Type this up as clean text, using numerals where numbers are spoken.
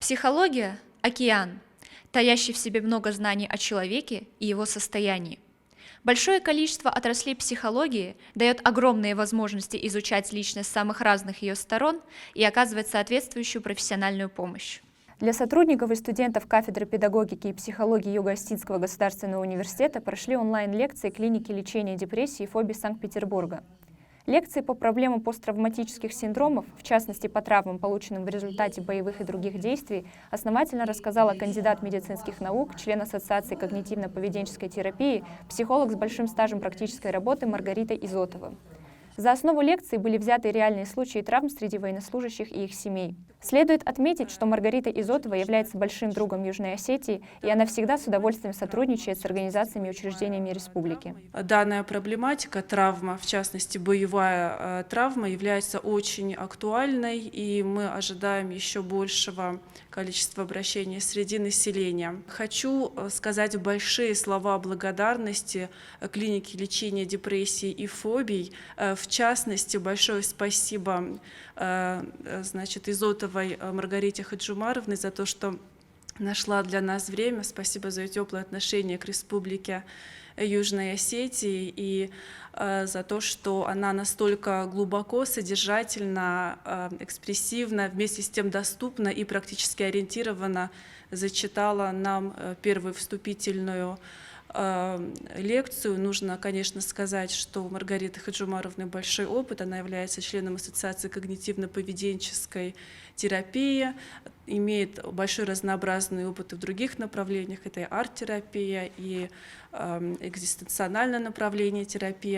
Психология – океан, таящий в себе много знаний о человеке и его состоянии. Большое количество отраслей психологии дает огромные возможности изучать личность с самых разных ее сторон и оказывать соответствующую профессиональную помощь. Для сотрудников и студентов кафедры педагогики и психологии Юго-Осетинского государственного университета прошли онлайн-лекции клиники лечения депрессии и фобий Санкт-Петербурга. Лекции по проблемам посттравматических синдромов, в частности по травмам, полученным в результате боевых и других действий, основательно рассказала кандидат медицинских наук, член Ассоциации когнитивно-поведенческой терапии, психолог с большим стажем практической работы Маргарита Изотова. За основу лекции были взяты реальные случаи травм среди военнослужащих и их семей. Следует отметить, что Маргарита Изотова является большим другом Южной Осетии, и она всегда с удовольствием сотрудничает с организациями и учреждениями республики. Данная проблематика, травма, в частности боевая травма, является очень актуальной, и мы ожидаем еще большего количества обращений среди населения. Хочу сказать большие слова благодарности клинике лечения депрессии и фобий. В частности, большое спасибо Изотовой Маргарите Хаджумаровне за то, что нашла для нас время. Спасибо за ее теплое отношение к Республике Южной Осетии и за то, что она настолько глубоко, содержательно, экспрессивно, вместе с тем доступно и практически ориентированно зачитала нам первую вступительную лекцию. Нужно, конечно, сказать, что у Маргариты Хаджумаровны большой опыт. Она является членом Ассоциации когнитивно-поведенческой терапии, имеет большой разнообразный опыт и в других направлениях. Это и арт-терапия, и экзистенциональное направление терапии.